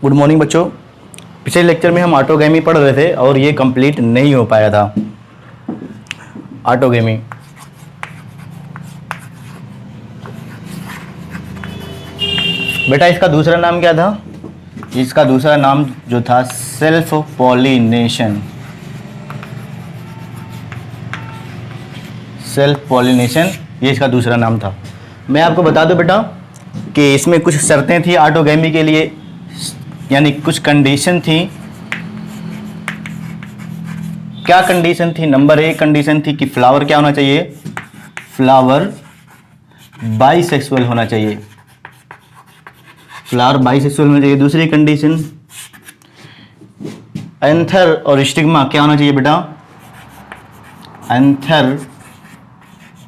Good morning बच्चों। पिछले lecture में हम ऑटोगेमी पढ़ रहे थे और ये कंप्लीट नहीं हो पाया था। ऑटोगेमी बेटा इसका दूसरा नाम क्या था? इसका दूसरा नाम जो था सेल्फ पॉलिनेशन। सेल्फ पॉलिनेशन ये इसका दूसरा नाम था। मैं आपको बता दूं बेटा कि इसमें कुछ शर्तें थी ऑटोगेमी के लिए, यानी कुछ कंडीशन थी। क्या कंडीशन थी? नंबर 1 कंडीशन थी कि फ्लावर क्या होना चाहिए? फ्लावर बाइसेक्सुअल होना चाहिए। फ्लावर बाइसेक्सुअल होना चाहिए। दूसरी कंडीशन, एंथर और स्टिग्मा क्या होना चाहिए बेटा? एंथर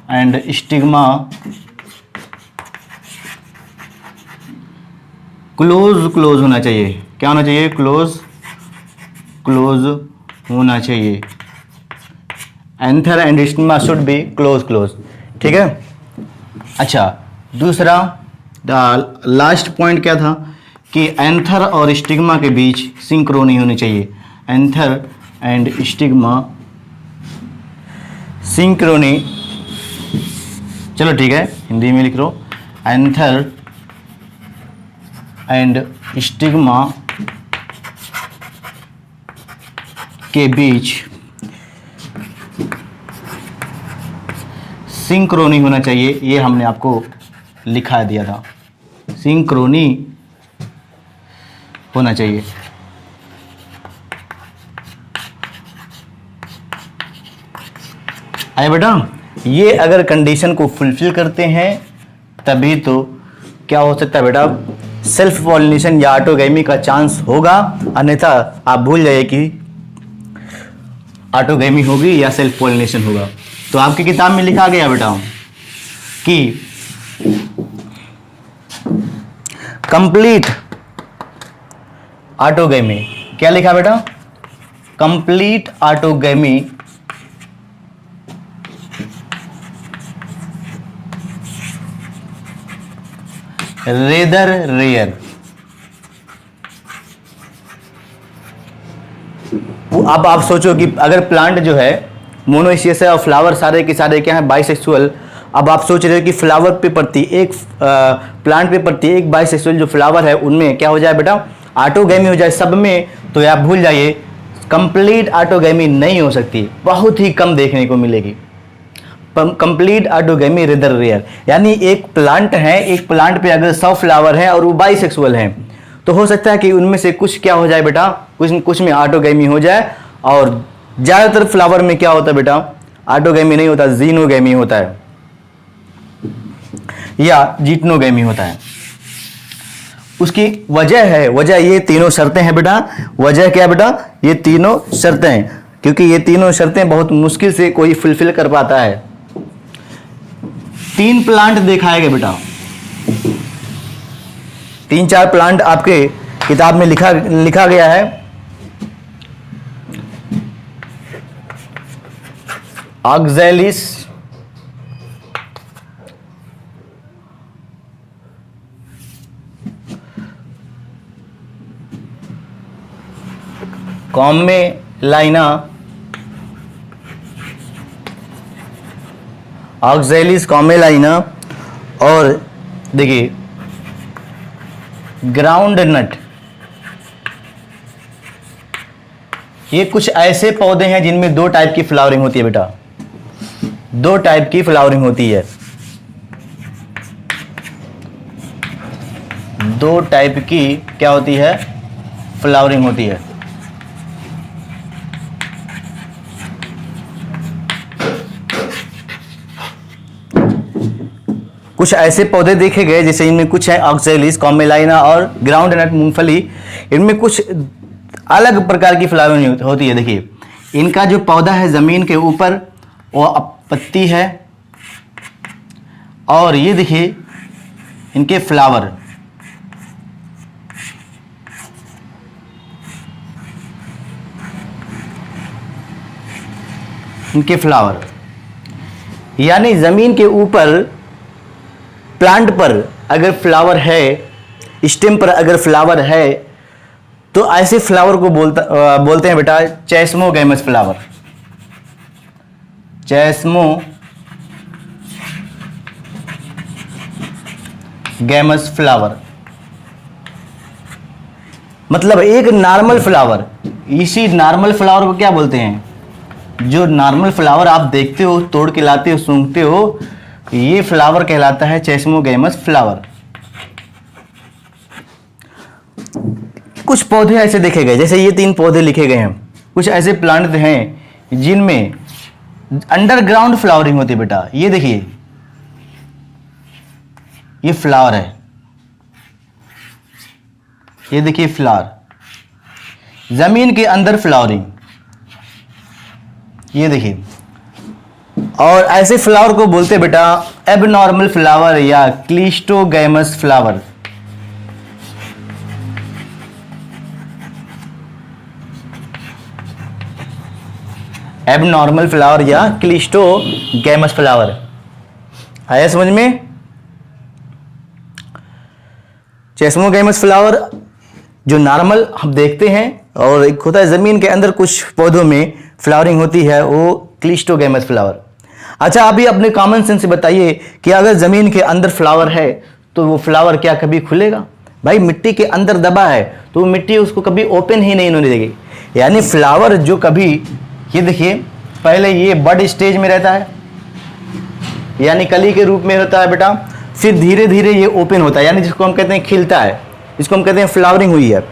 एंड स्टिग्मा क्लोज होना चाहिए। क्या होना चाहिए? क्लोज होना चाहिए। Anther and stigma should be close. ठीक है। अच्छा, दूसरा लास्ट पॉइंट क्या था कि एंथर और स्टिग्मा के बीच सिंक्रोनी होनी चाहिए। एंथर एंड स्टिग्मा सिंक्रोनी, चलो ठीक है हिंदी में लिख लो। एंथर एंड स्टिग्मा के बीच सिंक्रोनी होना चाहिए। ये हमने आपको लिखा दिया था, सिंक्रोनी होना चाहिए। आए बेटा, ये अगर कंडीशन को फुलफिल करते हैं तभी तो क्या हो सकता है बेटा? सेल्फ पॉलिनेशन या ऑटोगेमी का चांस होगा, अन्यथा आप भूल जाइए कि ऑटोगेमी होगी या सेल्फ पॉलिनेशन होगा। तो आपकी किताब में लिखा गया बेटा कि कंप्लीट ऑटोगेमी, क्या लिखा बेटा? Complete autogamy rather rare. अब आप सोचो कि अगर प्लांट जो है मोनोइशियस है और फ्लावर सारे के सारे क्या है? बाइसेक्सुअल। अब आप सोच रहे हो कि फ्लावर पे प्रति एक प्लांट पे प्रति एक बाइसेक्सुअल जो फ्लावर है उनमें क्या हो जाए बेटा? ऑटोगेमी हो जाए सब में। तो आप भूल जाइए, कंप्लीट ऑटोगेमी नहीं हो सकती, बहुत ही कम देखने को मिलेगी। कंप्लीट ऑटोगेमी रेदर रेयर, यानी एक प्लांट है, एक प्लांट पे अगर 100 फ्लावर हैं और वो बाइसेक्सुअल हैं तो हो सकता है कि उनमें से कुछ क्या हो जाए बेटा? कुछ में ऑटोगेमी हो जाए। और ज्यादातर फ्लावर में क्या होता है बेटा? ऑटोगेमी नहीं होता, जीनोगेमी होता है या जिटनोगेमी होता है। उसकी वजह ये तीनों शर्तें हैं बेटा। वजह क्या बेटा? ये तीनों शर्तें, क्योंकि ये तीनों शर्तें बहुत मुश्किल से कोई फुलफिल कर पाता है। 3 प्लांट दिखाए गए बेटा, 3-4 प्लांट आपके किताब में लिखा गया है। ऑक्सैलिस, कॉमेलाइना, ऑक्सैलिस कॉमेलाइना, और देखिए ग्राउंड नट। ये कुछ ऐसे पौधे हैं जिनमें 2 टाइप की फ्लावरिंग होती है बेटा। 2 टाइप की फ्लावरिंग होती है। 2 टाइप की क्या होती है? फ्लावरिंग होती है। कुछ ऐसे पौधे देखे गए जैसे इनमें कुछ है ऑक्सैलिस, कॉमेलाइना और ग्राउंड नट मूंगफली। इनमें कुछ अलग प्रकार की फ्लावरिंग होती है। देखिए इनका जो पौधा है जमीन के ऊपर वो पत्ती है, और ये देखिए इनके फ्लावर, यानी जमीन के ऊपर प्लांट पर अगर फ्लावर है, स्टेम पर अगर फ्लावर है तो ऐसे फ्लावर को बोलते हैं बेटा चेस्मोगैमस फ्लावर। चेस्मोगैमस फ्लावर मतलब एक नॉर्मल फ्लावर। इसी नॉर्मल फ्लावर को क्या बोलते हैं? जो नॉर्मल फ्लावर आप देखते हो, तोड़ के लाते हो, सूंघते हो, ये फ्लावर कहलाता है चेस्मोगैमस फ्लावर। कुछ पौधे ऐसे देखे गए, जैसे ये 3 पौधे लिखे गए हैं, कुछ ऐसे प्लांट हैं जिनमें अंडरग्राउंड फ्लावरिंग होती है बेटा। ये देखिए, ये फ्लावर है, ये देखिए फ्लावर, जमीन के अंदर फ्लावरिंग, ये देखिए। और ऐसे फ्लावर को बोलते हैं बेटा एबनॉर्मल फ्लावर या क्लिस्टोगैमस फ्लावर। एबनॉर्मल फ्लावर या क्लिस्टोगैमस फ्लावर। आया समझ में? चेस्मोगैमस फ्लावर जो नॉर्मल हम देखते हैं, और एक होता है जमीन के अंदर कुछ पौधों में फ्लावरिंग होती है, वो क्लिस्टोगैमस फ्लावर। अच्छा, अभी अपने कॉमन सेंस से बताइए कि अगर जमीन के अंदर फ्लावर है तो वो फ्लावर क्या कभी खुलेगा? भाई मिट्टी के अंदर दबा है तो वो मिट्टी उसको कभी ओपन ही नहीं होने देगी। यानी फ्लावर जो कभी, ये देखिए, पहले ये बड स्टेज में रहता है, यानी कली के रूप में होता है बेटा, फिर धीरे धीरे ये ओपन होता है, यानी जिसको हम कहते हैं खिलता है, जिसको हम कहते हैं फ्लावरिंग हुई है।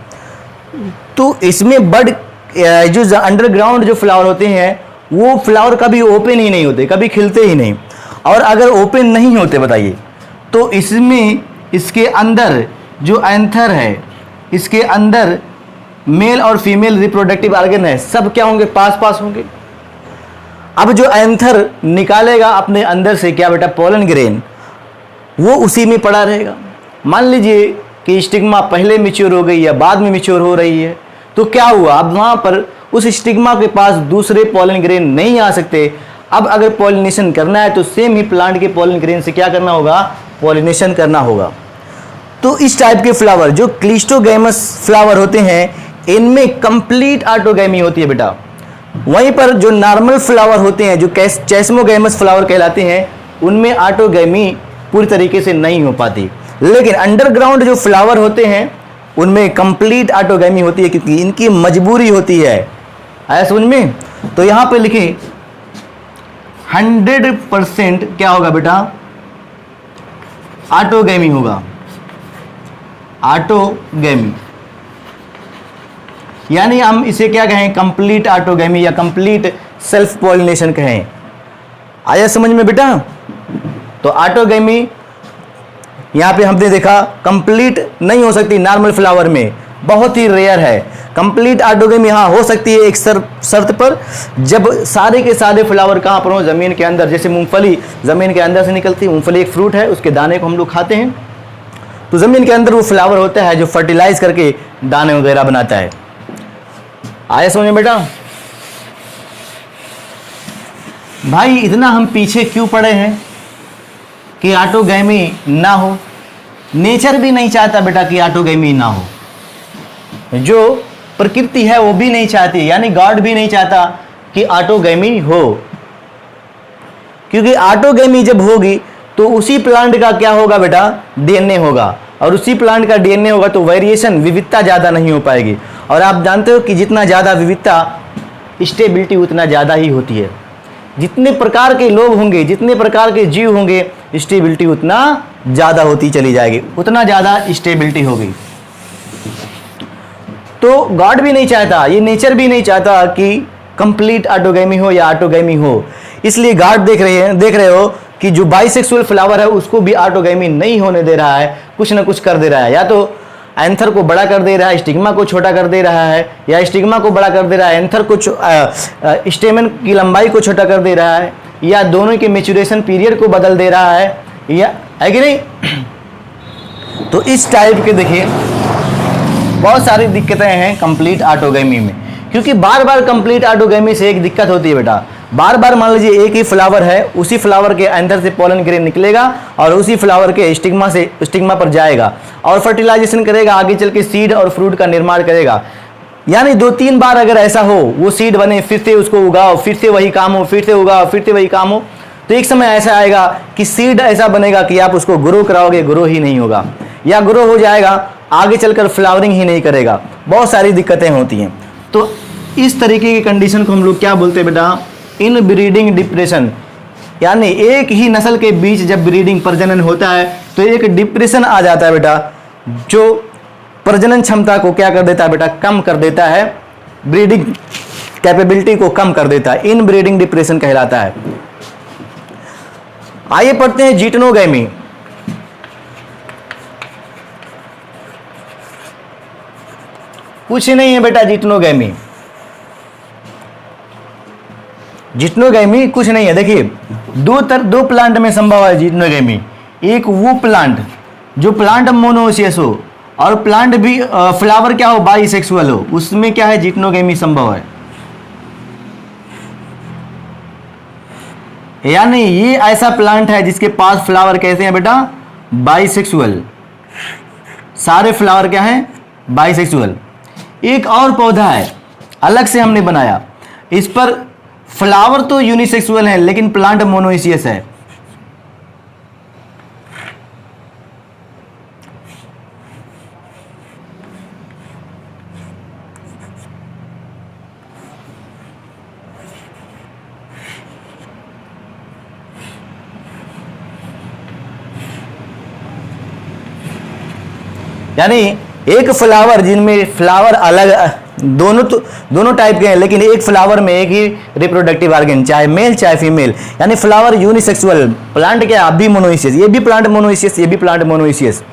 तो इसमें बड जो अंडरग्राउंड जो फ्लावर होते हैं वो फ्लावर कभी ओपन ही नहीं होते, कभी खिलते ही नहीं। और अगर ओपन नहीं होते बताइए, तो इसमें इसके अंदर जो एंथर है, इसके अंदर मेल और फीमेल रिप्रोडक्टिव ऑर्गन है, सब क्या होंगे? पास पास होंगे। अब जो एंथर निकालेगा अपने अंदर से क्या बेटा? पोलन ग्रेन, वो उसी में पड़ा रहेगा। मान लीजिए कि स्टिग्मा पहले मैच्योर हो गई या बाद में मैच्योर हो रही है, तो क्या हुआ? अब वहां पर उस स्टिग्मा के पास दूसरे पोलन ग्रेन नहीं आ सकते। अब अगर पॉलिनेशन करना है तो सेम ही प्लांट के पोलन ग्रेन से क्या करना होगा? पॉलिनेशन करना होगा। तो इस टाइप के फ्लावर जो क्लिस्टोगैमस फ्लावर होते हैं, इनमें कंप्लीट ऑटोगैमी होती है बेटा। वहीं पर जो नॉर्मल फ्लावर होते हैं, जो चेस्मोगैमस फ्लावर कहलाते हैं, उनमें ऑटोगैमी पूरी तरीके से नहीं हो पाती। लेकिन अंडरग्राउंड जो फ्लावर होते हैं उनमें कंप्लीट ऑटोगैमी होती है, क्योंकि इनकी मजबूरी होती है। आया समझ में? तो यहां पे लिखे 100% क्या होगा बेटा? ऑटोगैमी होगा। ऑटोगैमी यानी हम इसे क्या कहें? कंप्लीट ऑटोगैमी या कंप्लीट सेल्फ पॉलिनेशन कहें। आया समझ में बेटा? तो ऑटोगैमी यहां पे हमने देखा कंप्लीट नहीं हो सकती नॉर्मल फ्लावर में, बहुत ही रेयर है। कंप्लीट ऑटोगैमी यहां हो सकती है एक शर्त पर, जब सारे के सारे फ्लावर कहां पर हो? जमीन के अंदर। जैसे मूंगफली जमीन के अंदर से निकलती है, मूंगफली एक फ्रूट है, उसके दाने को हम लोग खाते हैं, तो जमीन के अंदर वो फ्लावर होता है जो फर्टिलाइज करके दाने वगैरह बनाता है। आया समझ में बेटा? भाई इतना हम पीछे क्यों पड़े हैं कि ऑटोगैमी ना हो? नेचर भी नहीं चाहता बेटा कि ऑटोगैमी ना हो, जो प्रकृति है वो भी नहीं चाहती, यानी गॉड भी नहीं चाहता कि ऑटोगैमी हो। क्योंकि ऑटोगैमी जब होगी तो उसी प्लांट का क्या होगा बेटा? डीएनए होगा, और उसी प्लांट का डीएनए होगा तो वेरिएशन, विविधता ज़्यादा नहीं हो पाएगी। और आप जानते हो कि जितना ज़्यादा विविधता, स्टेबिलिटी उतना ज़्यादा ही होती है। जितने प्रकार के लोग होंगे, जितने प्रकार के जीव होंगे, स्टेबिलिटी उतना ज़्यादा होती चली जाएगी, उतना ज़्यादा स्टेबिलिटी होगी। तो गॉड भी नहीं चाहता, ये नेचर भी नहीं चाहता कि कंप्लीट ऑटोगैमी हो या ऑटोगैमी हो। इसलिए गॉड देख रहे हो कि जो बाइसेक्सुअल फ्लावर है उसको भी ऑटोगैमी नहीं होने दे रहा है, कुछ ना कुछ कर दे रहा है। या तो एंथर को बड़ा कर दे रहा है, स्टिग्मा को छोटा कर दे रहा है, या स्टिग्मा को बड़ा कर दे रहा है, एंथर को स्टेमन की लंबाई को छोटा कर दे रहा है, या दोनों के मैच्योरेशन पीरियड को बदल दे रहा है, या है कि नहीं? तो इस टाइप के देखिए बहुत सारी दिक्कतें हैं कंप्लीट ऑटोगैमी में। क्योंकि बार बार कंप्लीट ऑटोगैमी से एक दिक्कत होती है बेटा, बार बार मान लीजिए एक ही फ्लावर है, उसी फ्लावर के अंदर से पॉलन ग्रेन निकलेगा और उसी फ्लावर के स्टिग्मा पर जाएगा और फर्टिलाइजेशन करेगा, आगे चल के सीड और फ्रूट का निर्माण करेगा। यानी 2-3 बार अगर ऐसा हो, वो सीड बने, फिर से उसको उगाओ, फिर से वही काम हो, फिर से उगाओ, फिर से वही काम हो, तो एक समय ऐसा आएगा कि सीड ऐसा बनेगा कि आप उसको ग्रो कराओगे, ग्रो ही नहीं होगा, या ग्रो हो जाएगा आगे चलकर फ्लावरिंग ही नहीं करेगा। बहुत सारी दिक्कतें होती हैं। तो इस तरीके की कंडीशन को हम लोग क्या बोलते हैं बेटा? इन ब्रीडिंग डिप्रेशन। यानी एक ही नस्ल के बीच जब ब्रीडिंग प्रजनन होता है तो एक डिप्रेशन आ जाता है बेटा, जो प्रजनन क्षमता को क्या कर देता है बेटा? कम कर देता है, ब्रीडिंग कैपेबिलिटी को कम कर देता है। इन ब्रीडिंग डिप्रेशन कहलाता है। आइए पढ़ते हैं जिटनोगैमी। कुछ नहीं है बेटा जिटनोगैमी। जिटनोगैमी कुछ नहीं है। देखिए दो प्लांट में संभव है जिटनोगैमी। एक वो प्लांट जो प्लांट मोनोसियस हो और प्लांट भी फ्लावर क्या हो? बाइसेक्सुअल हो, उसमें क्या है? जिटनोगैमी संभव है। यानी ये ऐसा प्लांट है जिसके पास फ्लावर कैसे हैं बेटा? बाइसेक्सुअल। सारे फ्लावर क्या हैं? बाइसेक्सुअल। एक और पौधा है अलग से हमने बनाया, इस पर फ्लावर तो यूनिसेक्सुअल है लेकिन प्लांट मोनोइसियस है। यानी एक फ्लावर जिनमें फ्लावर अलग दोनों टाइप के हैं, लेकिन एक फ्लावर में एक ही रिप्रोडक्टिव ऑर्गन, चाहे मेल चाहे फीमेल। यानी फ्लावर यूनिसेक्सुअल। प्लांट क्या? आप भी मोनोइसियस, ये भी प्लांट मोनोइसियस, ये भी प्लांट मोनोइसियस।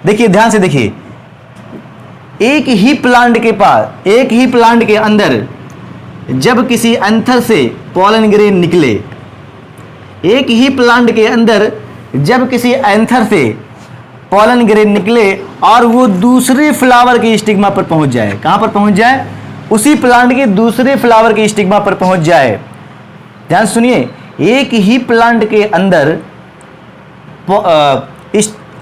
देखिए ध्यान से देखिए, एक ही प्लांट के पास, एक ही प्लांट के अंदर जब किसी एंथर से पॉलन ग्रेन निकले, एक ही प्लांट के अंदर जब किसी एंथर से पॉलन ग्रेन निकले और वो दूसरे फ्लावर के स्टिग्मा पर पहुंच जाए। कहां पर पहुंच जाए? उसी प्लांट के दूसरे फ्लावर के स्टिग्मा पर पहुंच जाए। ध्यान सुनिए, एक ही प्लांट के अंदर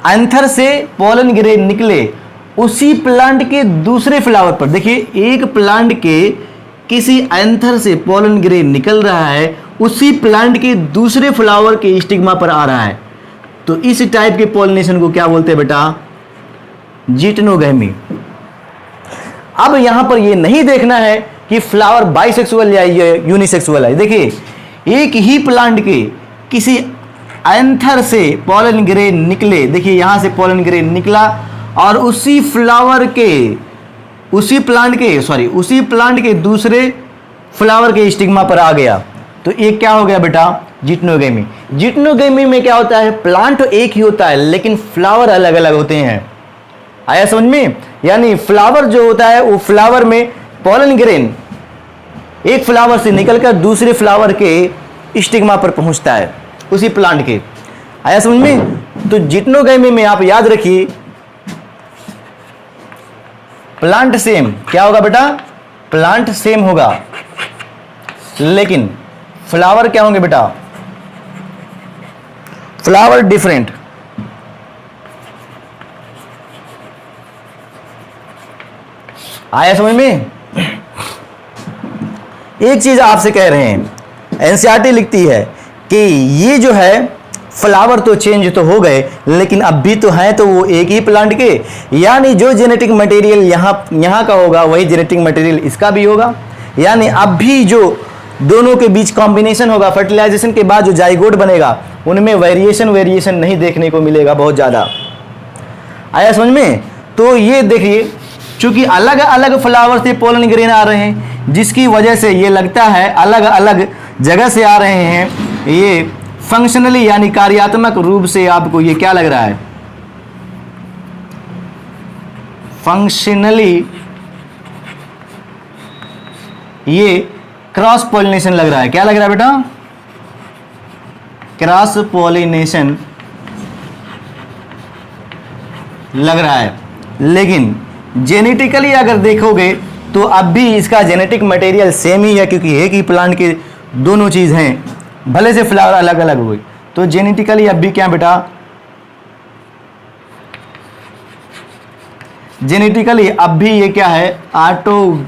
एंथर से पॉलन ग्रेन निकले, उसी प्लांट के दूसरे फ्लावर पर। देखिए एक प्लांट के किसी एंथर से पॉलन ग्रेन निकल रहा है, उसी प्लांट के दूसरे फ्लावर के स्टिग्मा पर आ रहा है। तो इस टाइप के पॉलिनेशन को क्या बोलते हैं बेटा? जिटनोगैमी। अब यहां पर यह नहीं देखना है कि फ्लावर बाइसेक्सुअल या यूनिसेक्सुअल है। देखिए एक ही प्लांट के किसी एंथर से पॉलन ग्रेन निकले, देखिए यहां से पॉलन ग्रेन निकला और उसी प्लांट के दूसरे फ्लावर के स्टिग्मा पर आ गया, तो एक क्या हो गया बेटा? जिटनोगैमी। जिटनोगैमी में क्या होता है? प्लांट तो एक ही होता है लेकिन फ्लावर अलग अलग होते हैं। आया समझ में? यानी फ्लावर जो होता है वो फ्लावर में पॉलन ग्रेन एक फ्लावर से निकलकर दूसरे फ्लावर के स्टिग्मा पर पहुंचता है, उसी प्लांट के। आया समझ में? तो जिटनोगैमी में आप याद रखिए, प्लांट सेम क्या होगा बेटा? प्लांट सेम होगा लेकिन फ्लावर क्या होंगे बेटा? Flower different. आया समझ में? एक चीज आपसे कह रहे हैं, एनसीईआरटी लिखती है कि ये जो है फ्लावर तो चेंज तो हो गए लेकिन अब भी तो हैं तो वो एक ही प्लांट के। यानी जो जेनेटिक मटेरियल यहाँ का होगा वही जेनेटिक मटेरियल इसका भी होगा। यानी अब भी जो दोनों के बीच कॉम्बिनेशन होगा, फर्टिलाइजेशन के बाद जो जाइगोट बनेगा, उनमें वेरिएशन नहीं देखने को मिलेगा बहुत ज़्यादा। आया समझ में? तो ये देखिए, चूंकि अलग अलग फ्लावर से पोलन ग्रेन आ रहे हैं, जिसकी वजह से ये लगता है अलग अलग जगह से आ रहे हैं। ये फंक्शनली यानी कार्यात्मक रूप से आपको ये क्या लग रहा है? फंक्शनली ये क्रॉस पॉलिनेशन लग रहा है। क्या लग रहा है बेटा? क्रॉस पॉलिनेशन लग रहा है, लेकिन जेनेटिकली अगर देखोगे तो अब भी इसका जेनेटिक मटेरियल सेम ही है, क्योंकि एक ही प्लांट के दोनों चीज़ हैं, भले से फ्लावर अलग अलग हुए। तो जेनेटिकली अब भी क्या बेटा, जेनेटिकली अब भी ये क्या है, ऑटो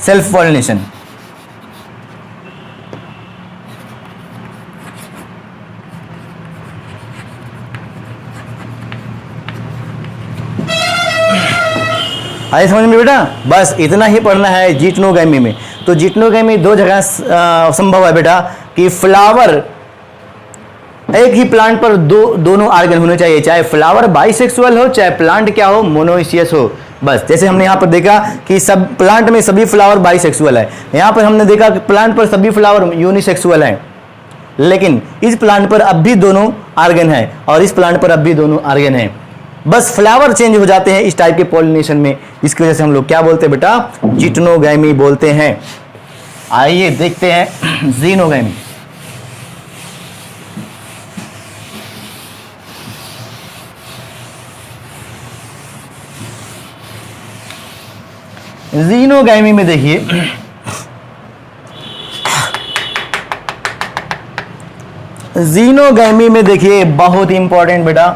सेल्फ पॉलिनेशन। आए समझ में बेटा? बस इतना ही पढ़ना है जिटनोगैमी में। तो जिटनोगैमी दो जगह संभव है बेटा कि फ्लावर, एक ही प्लांट पर दोनों आर्गन होने चाहिए, चाहे फ्लावर बाइसेक्सुअल हो चाहे प्लांट क्या हो, मोनोइसियस हो। बस जैसे हमने यहाँ पर देखा कि सब प्लांट में सभी फ्लावर बाइसेक्सुअल है, यहाँ पर हमने देखा कि प्लांट पर सभी फ्लावर यूनिसेक्सुअल हैं, लेकिन इस प्लांट पर अब भी दोनों आर्गन है और इस प्लांट पर अब भी दोनों आर्गन है। बस फ्लावर चेंज हो जाते हैं इस टाइप के पॉलिनेशन में, इसकी वजह से हम लोग क्या बोलते हैं बेटा, जिटनोगैमी बोलते हैं। आइए देखते हैं जीनोगैमी। जीनोगैमी में देखिए, जीनोगैमी में देखिए बहुत इंपॉर्टेंट बेटा,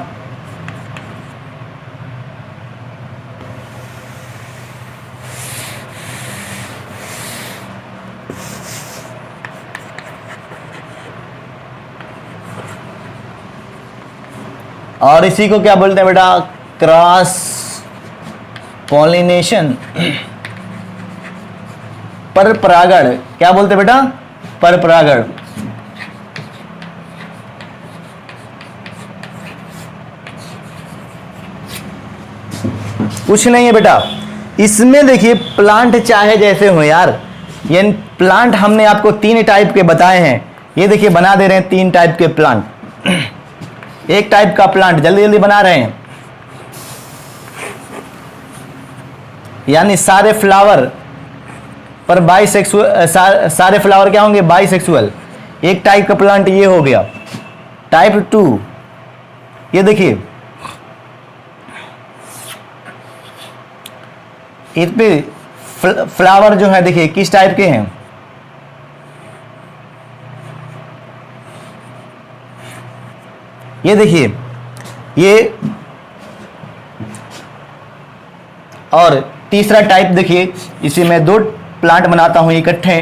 और इसी को क्या बोलते हैं बेटा, क्रॉस पॉलिनेशन, पर परागण। क्या बोलते हैं बेटा, पर परागण। कुछ नहीं है बेटा, इसमें देखिए प्लांट चाहे जैसे हो यार, ये प्लांट हमने आपको 3 टाइप के बताए हैं, ये देखिए बना दे रहे हैं 3 टाइप के प्लांट। एक टाइप का प्लांट जल्दी जल्दी बना रहे हैं, यानी सारे फ्लावर पर बाइसेक्सुअल, सारे फ्लावर क्या होंगे, बाइसेक्सुअल। एक टाइप का प्लांट ये हो गया। टाइप 2, ये देखिए इस पे फ्लावर जो है देखिए किस टाइप के हैं, ये देखिए ये, और तीसरा टाइप देखिए, इसे मैं 2 प्लांट बनाता हूं इकट्ठे,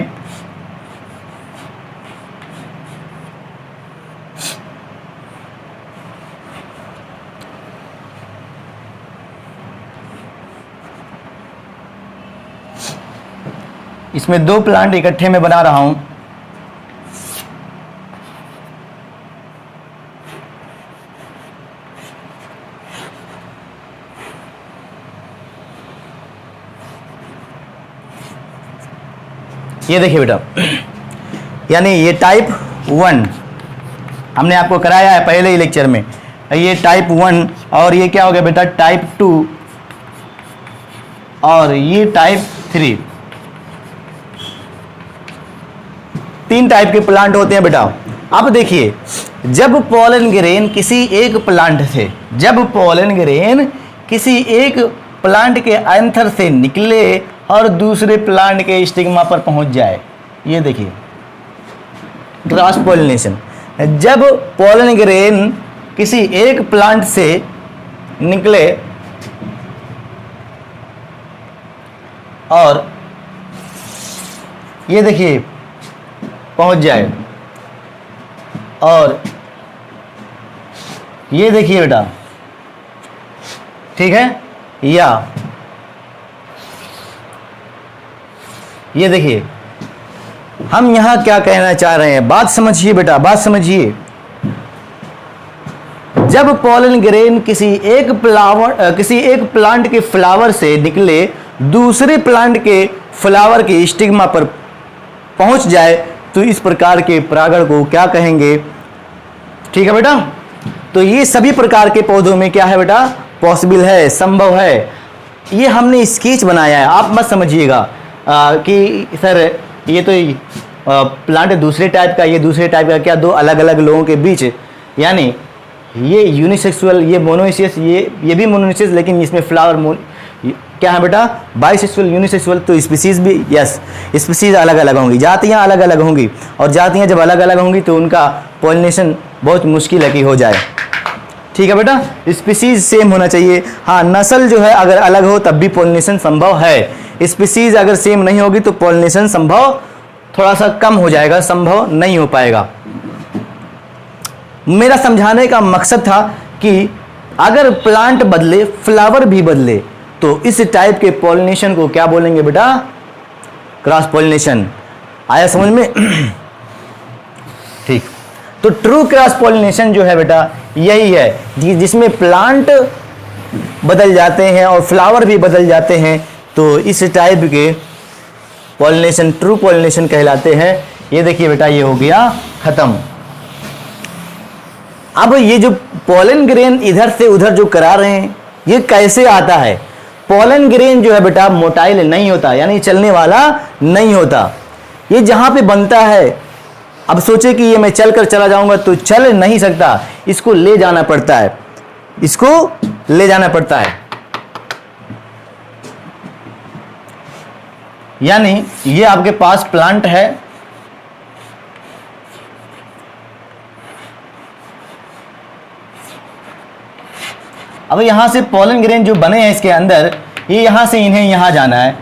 इसमें 2 प्लांट इकट्ठे में बना रहा हूं। ये देखिए बेटा, यानी ये टाइप 1 हमने आपको कराया है पहले ही लेक्चर में, ये टाइप 1, और ये क्या हो गया बेटा, टाइप 2, और ये टाइप 3। 3 टाइप के प्लांट होते हैं बेटा। अब देखिए, जब पोलन ग्रेन किसी एक प्लांट से, जब पोलन ग्रेन किसी एक प्लांट के एंथर से निकले और दूसरे प्लांट के स्टिग्मा पर पहुंच जाए, ये देखिए क्रॉस पॉलिनेशन। जब पोलन ग्रेन किसी एक प्लांट से निकले और ये देखिए पहुंच जाए, और ये देखिए बेटा, ठीक है, या ये देखिए हम यहां क्या कहना चाह रहे हैं, बात समझिए बेटा, बात समझिए। जब पोलन ग्रेन किसी एक प्लांट के फ्लावर से निकले दूसरे प्लांट के फ्लावर के स्टिग्मा पर पहुंच जाए, तो इस प्रकार के परागण को क्या कहेंगे, ठीक है बेटा। तो ये सभी प्रकार के पौधों में क्या है बेटा, पॉसिबल है, संभव है। ये हमने स्केच बनाया है, आप मत समझिएगा कि सर ये तो प्लांट दूसरे टाइप का, ये दूसरे टाइप का, क्या 2 अलग अलग लोगों के बीच, यानी ये यूनिसेक्सुअल, ये मोनोइसियस, ये भी मोनोइसियस, लेकिन इसमें फ्लावर क्या है बेटा, बाइसेक्सुअल, यूनिसेक्सुअल, तो स्पीसीज भी, यस, स्पीसीज अलग अलग होंगी, जातियां अलग अलग होंगी, और जातियां जब अलग अलग होंगी तो उनका पॉलिनेशन बहुत मुश्किल है कि हो जाए। ठीक है बेटा, स्पीसीज सेम होना चाहिए। हाँ, नस्ल जो है अगर अलग हो तब भी पॉलिनेशन संभव है, स्पीसीज अगर सेम नहीं होगी तो पॉलिनेशन संभव थोड़ा सा कम हो जाएगा, संभव नहीं हो पाएगा। मेरा समझाने का मकसद था कि अगर प्लांट बदले, फ्लावर भी बदले, तो इस टाइप के पॉलिनेशन को क्या बोलेंगे बेटा, क्रॉस पॉलिनेशन। आया समझ में? ठीक, तो ट्रू क्रॉस पॉलिनेशन जो है बेटा यही है जिसमें प्लांट बदल जाते हैं और फ्लावर भी बदल जाते हैं, तो इस टाइप के पॉलिनेशन ट्रू पॉलिनेशन कहलाते हैं। ये देखिए बेटा, ये हो गया खत्म। अब ये जो पोलन ग्रेन इधर से उधर जो करा रहे हैं, ये कैसे आता है? पोलन ग्रेन जो है बेटा मोटाइल नहीं होता, यानी चलने वाला नहीं होता। ये जहां पे बनता है, अब सोचे कि ये मैं चल कर चला जाऊंगा तो चल नहीं सकता, इसको ले जाना पड़ता है, इसको ले जाना पड़ता है। यानी ये आपके पास प्लांट है, अब यहां से पोलन ग्रेन जो बने हैं इसके अंदर, ये यहां से इन्हें यहां जाना है।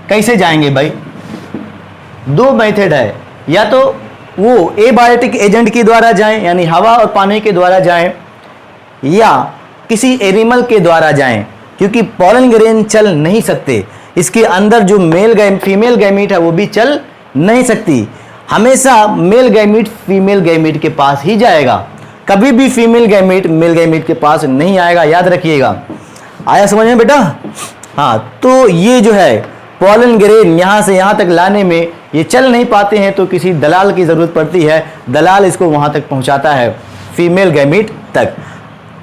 कैसे जाएंगे भाई? दो मेथड है, या तो वो एबायोटिक एजेंट के द्वारा जाएं, यानी हवा और पानी के द्वारा जाएं, या किसी एनिमल के द्वारा जाएं, क्योंकि पोलन ग्रेन चल नहीं सकते। इसके अंदर जो फीमेल गैमीट है वो भी चल नहीं सकती। हमेशा मेल गैमीट फीमेल गैमीट के पास ही जाएगा, कभी भी फीमेल गैमीट मेल गैमीट के पास नहीं आएगा, याद रखिएगा। आया समझ में बेटा? हाँ, तो ये जो है पोलन ग्रेन यहाँ से यहाँ तक लाने में ये चल नहीं पाते हैं, तो किसी दलाल की ज़रूरत पड़ती है, दलाल इसको वहाँ तक पहुँचाता है, फीमेल गैमीट तक।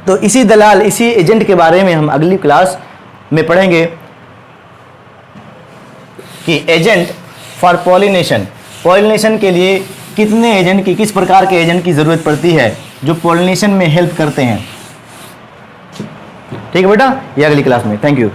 तो इसी दलाल, इसी एजेंट के बारे में हम अगली क्लास में पढ़ेंगे कि एजेंट फॉर पॉलिनेशन, पॉलिनेशन के लिए कितने एजेंट की, किस प्रकार के एजेंट की ज़रूरत पड़ती है जो पॉलिनेशन में हेल्प करते हैं। ठीक है बेटा, ये अगली क्लास में। Thank you.